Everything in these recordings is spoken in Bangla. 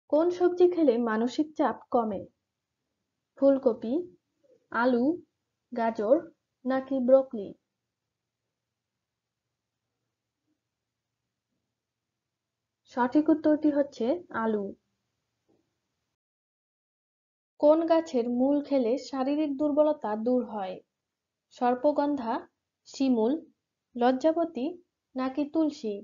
কোন সবজি খেলে মানসিক চাপ কমে? ফুলকপি, আলু, গাজর নাকি ব্রোকলি? সঠিক উত্তরটি হচ্ছে আলু। কোন গাছের মূল খেলে শারীরিক দুর্বলতা দূর হয়? সর্পগন্ধা, শিমুল, লজ্জাবতী নাকি তুলসী?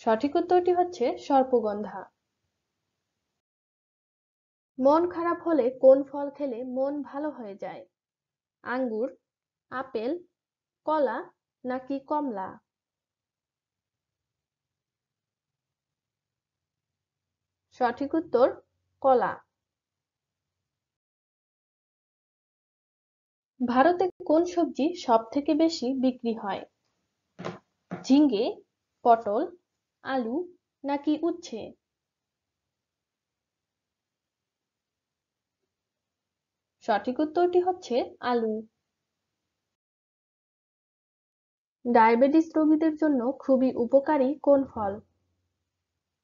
সঠিক উত্তরটি হচ্ছে সর্পগন্ধা। মন খারাপ হলে কোন ফল খেলে মন ভালো হয়ে যায়? আঙ্গুর, আপেল, কলা নাকি কমলা? সঠিক উত্তর কলা। ভারতে কোন সবজি সবথেকে বেশি বিক্রি হয়? ঝিঙ্গে, পটল, আলু নাকি উচ্ছে? সঠিক উত্তরটি হচ্ছে আলু। ডায়াবেটিস রোগীদের জন্য খুবই উপকারী কোন ফল?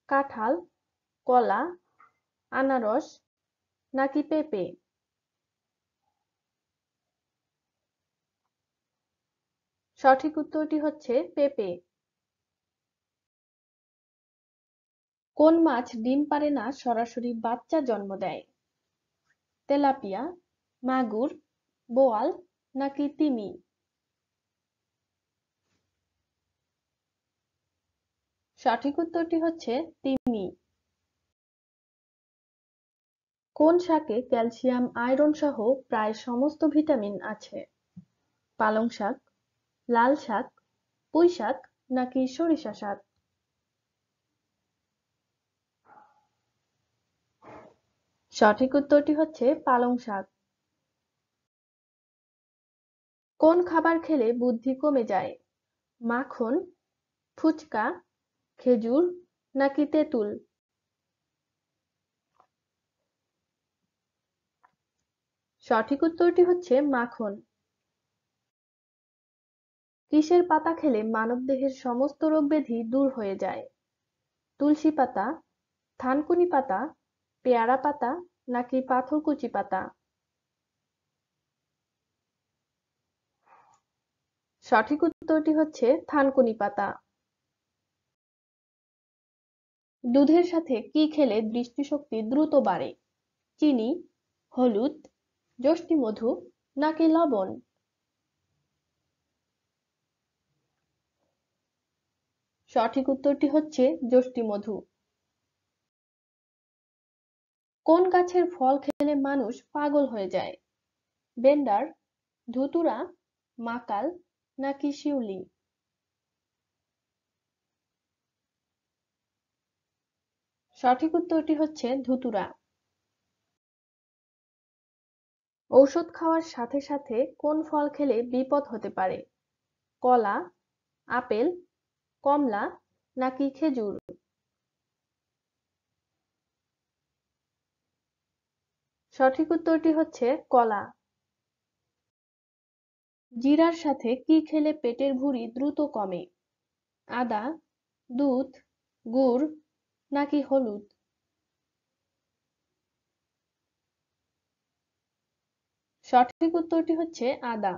কাঁঠাল, কলা, আনারস নাকি পেঁপে? সঠিক উত্তরটি হচ্ছে পেঁপে। কোন মাছ ডিম পারে না সরাসরি বাচ্চা জন্ম দেয়? তেলাপিয়া, মাগুর, বোয়াল নাকি তিমি? সঠিক উত্তরটি হচ্ছে তিমি। কোন শাকে ক্যালসিয়াম, আয়রন সহ প্রায় সমস্ত ভিটামিন আছে? পালং শাক, লাল শাক, পুঁই শাক নাকি সরিষা শাক? সঠিক উত্তরটি হচ্ছে পালং শাক। কোন খাবার খেলে বুদ্ধি কমে যায়? মাখন, ফুচকা, খেজুর নাকি তেঁতুল? সঠিক উত্তরটি হচ্ছে মাখন। কিসের পাতা খেলে মানবদেহের সমস্ত রোগব্যাধি দূর হয়ে যায়? তুলসী পাতা, থানকুনি পাতা, পেয়ারা পাতা নাকি পাথরকুচি পাতা? সঠিক উত্তরটি হচ্ছে থানকুনি পাতা। দুধের সাথে কি খেলে দৃষ্টিশক্তি দ্রুত বাড়ে? চিনি, হলুদ, যষ্ঠিমধু নাকি লবণ? সঠিক উত্তরটি হচ্ছে যষ্ঠিমধু। কোন গাছের ফল খেলে মানুষ পাগল হয়ে যায়? বেন্ডার, ধুতুরা, মাকাল নাকি শিউলি? সঠিক উত্তরটি হচ্ছে ধুতুরা। ঔষধ খাওয়ার সাথে সাথে কোন ফল খেলে বিপদ হতে পারে? কলা, আপেল, কমলা নাকি খেজুর? সঠিক উত্তরটি হচ্ছে কলা। জিরার সাথে কি খেলে পেটের ভুঁড়ি দ্রুত কমে? আদা, দুধ, গুড় নাকি হলুদ? সঠিক উত্তরটি হচ্ছে আদা।